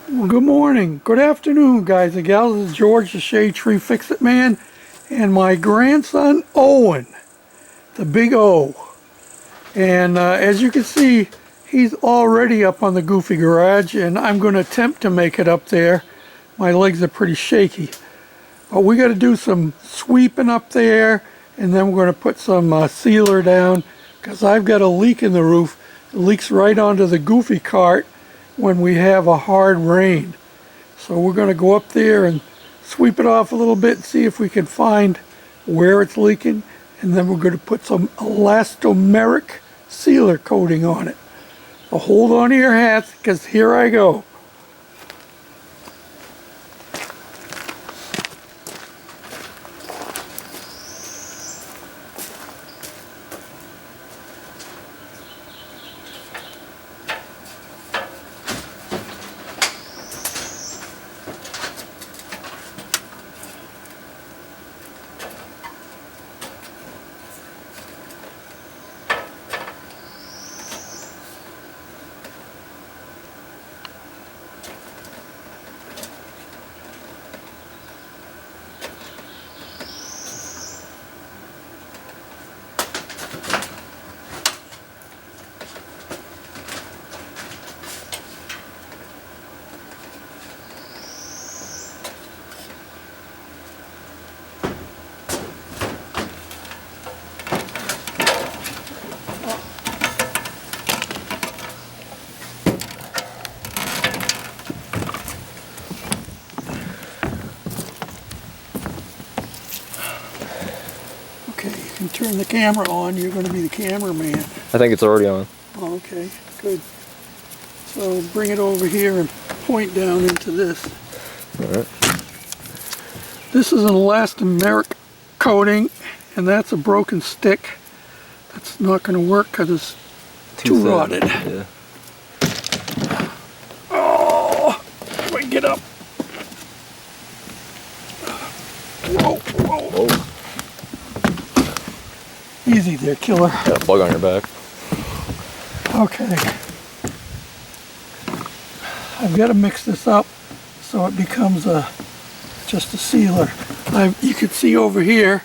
Well, good morning, good afternoon, guys and gals. This is George, the Shade Tree Fix-It Man, and my grandson, Owen, the big O. And as you can see, he's already up on the Goofy Garage, and I'm going to attempt to make it up there. My legs are pretty shaky. But we got to do some sweeping up there, and then we're going to put some sealer down, because I've got a leak in the roof. It leaks right onto the Goofy cart when we have a hard rain. So we're going to go up there and sweep it off a little bit and see if we can find where it's leaking, and then we're going to put some elastomeric sealer coating on it. So hold on to your hats, because here I go. Okay, you can turn the camera on. You're going to be the cameraman. I think it's already on. Oh, okay, good. So bring it over here and point down into this. Alright. This is an elastomeric coating, and that's a broken stick. That's not going to work because it's too rotted. Yeah. Oh, wait, get up. Whoa, whoa. Whoa. Easy there, killer. Got a bug on your back. Okay. I've got to mix this up so it becomes just a sealer. You can see over here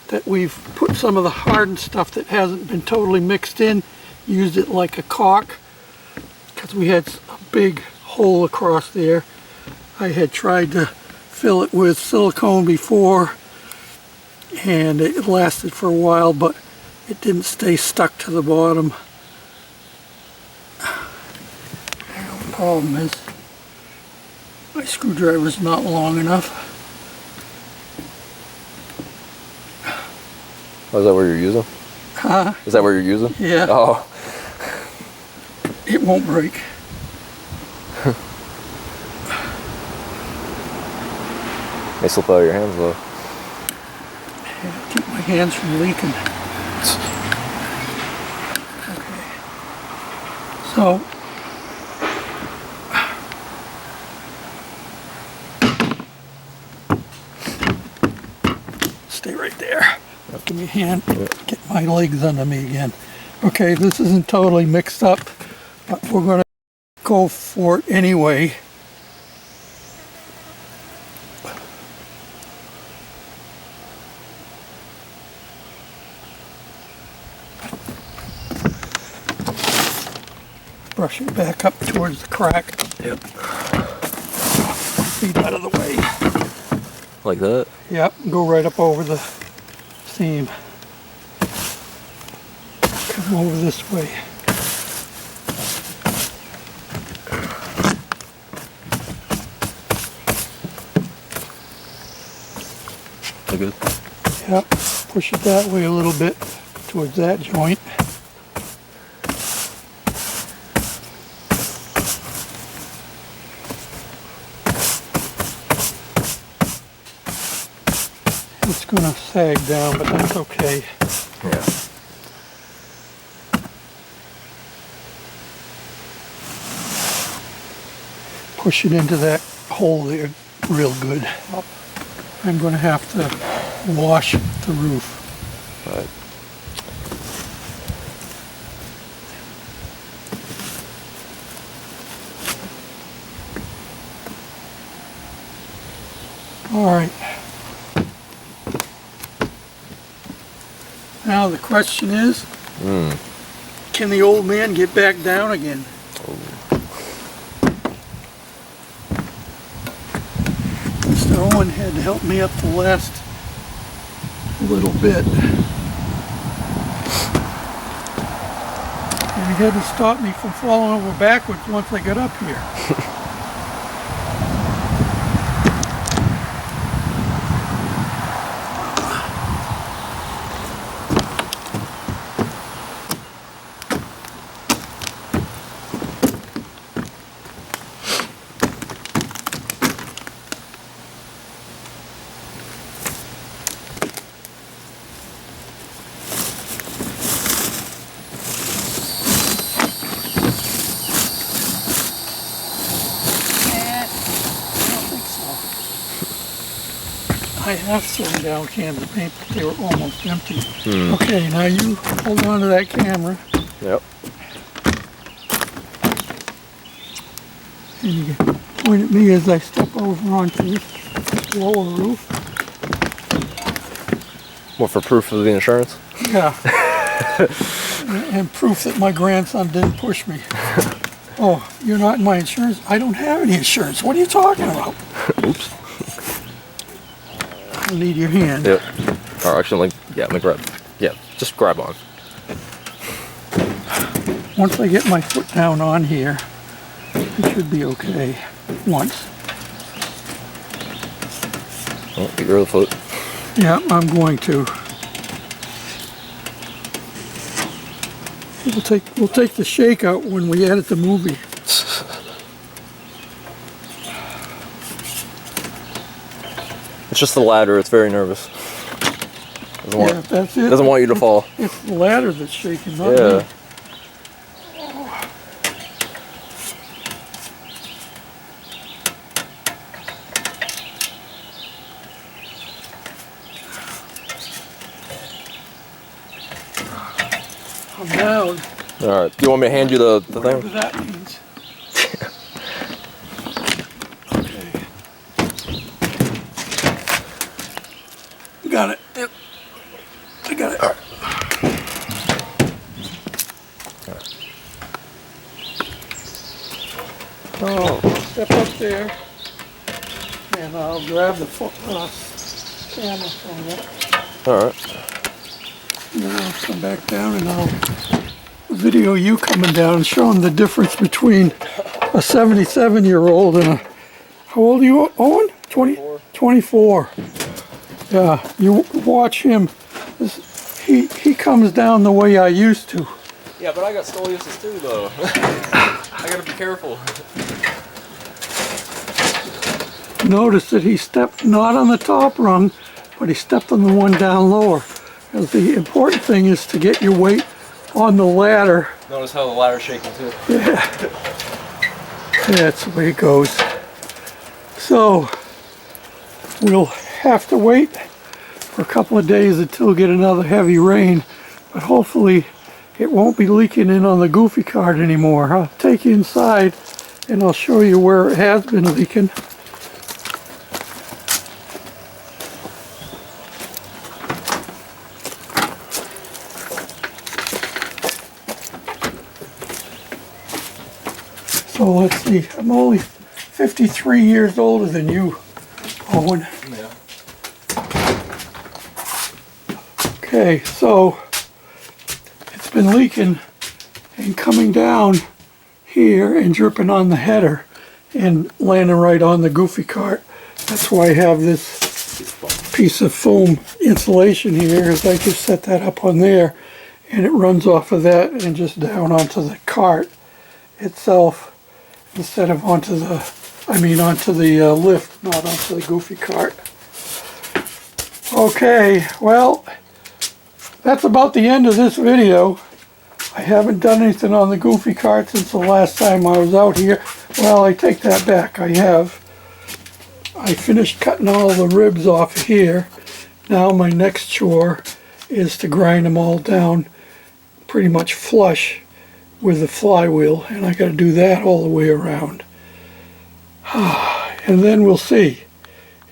that we've put some of the hardened stuff that hasn't been totally mixed in, used it like a caulk, because we had a big hole across there. I had tried to fill it with silicone before, and it lasted for a while, but it didn't stay stuck to the bottom. The problem is my screwdriver's not long enough. Oh, is that what you're using? Huh? Is that what you're using? Yeah. Oh. It won't break. May slip out of your hands though. Yeah, keep my hands from leaking. Okay. So stay right there. Give me a hand. Get my legs under me again. Okay, this isn't totally mixed up, but we're going to go for it anyway. Brush it back up towards the crack. Yep. Feet out of the way. Like that? Yep, go right up over the seam. Come over this way. Like good? Yep, push it that way a little bit towards that joint. It's going to sag down, but that's okay. Yeah. Push it into that hole there real good. I'm going to have to wash the roof. Right. All right. Now the question is, can the old man get back down again? Mr. Owen had to help me up the last little bit. And he had to stop me from falling over backwards once I got up here. I have thrown down cans of paint, but they were almost empty. Okay, now you hold on to that camera. Yep. And you can point at me as I step over onto this wall of the roof. What, for proof of the insurance? Yeah. And proof that my grandson didn't push me. Oh, you're not in my insurance? I don't have any insurance. What are you talking about? Oops. I need your hand. Yep. Or actually, let me grab. Yeah, just grab on. Once I get my foot down on here, it should be okay. Once. Oh, get rid of the foot. Yeah, I'm going to. We'll take the shake out when we edit the movie. It's just the ladder. It's very nervous. Yeah, that's it. Doesn't want you to fall. It's the ladder that's shaking, not Yeah. me. I'm down. All right. Do you want me to hand you the Whatever thing? that means. Okay. Got it. Yep. I got it. All right. So I'll step up there and I'll grab the camera from you. All right. And then I'll come back down and I'll video you coming down and showing the difference between a 77-year-old and a, how old are you, Owen? 24. Yeah, you watch him. He comes down the way I used to. Yeah, but I got scoliosis too, though. I gotta be careful. Notice that he stepped not on the top rung, but he stepped on the one down lower. Because the important thing is to get your weight on the ladder. Notice how the ladder's shaking too. Yeah, that's the way it goes. So we'll have to wait for a couple of days until we get another heavy rain, but hopefully it won't be leaking in on the Goofy cart anymore. I'll take you inside and I'll show you where it has been leaking. So let's see, I'm only 53 years older than you, Owen. Yeah. Okay, so it's been leaking and coming down here and dripping on the header and landing right on the Goofy cart. That's why I have this piece of foam insulation here, is I just set that up on there and it runs off of that and just down onto the cart itself instead of onto the lift, not onto the Goofy cart. Okay, well, that's about the end of this video. I haven't done anything on the Goofy cart since the last time I was out here. Well, I take that back, I have. I finished cutting all the ribs off here. Now my next chore is to grind them all down pretty much flush with the flywheel, and I got to do that all the way around. And then we'll see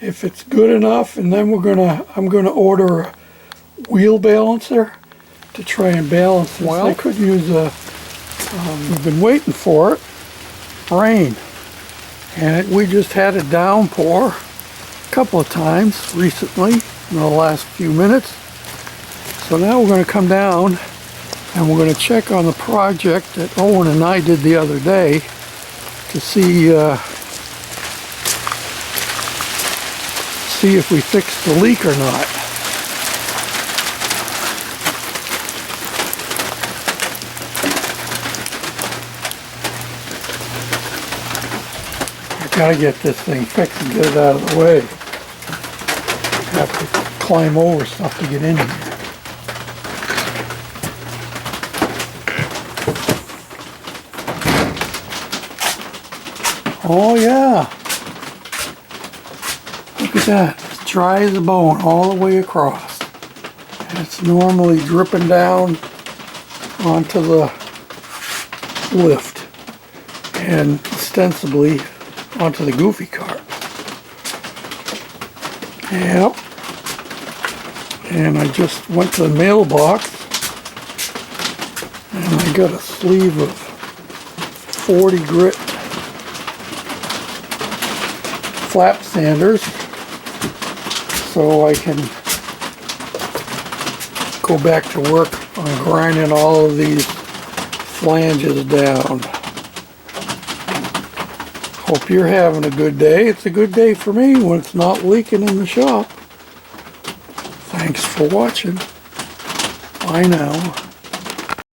if it's good enough, and then I'm gonna order a wheel balancer to try and balance this. Well, I could use a, we've been waiting for it, rain. And we just had a downpour a couple of times recently in the last few minutes. So now we're going to come down and we're going to check on the project that Owen and I did the other day to see if we fixed the leak or not. Gotta get this thing fixed and get it out of the way. Have to climb over stuff to get in here. Oh yeah. Look at that. It's dry as a bone all the way across. And it's normally dripping down onto the lift and ostensibly onto the Goofy cart. Yep. And I just went to the mailbox and I got a sleeve of 40 grit flap sanders so I can go back to work on grinding all of these flanges down. Hope you're having a good day. It's a good day for me when it's not leaking in the shop. Thanks for watching. Bye now.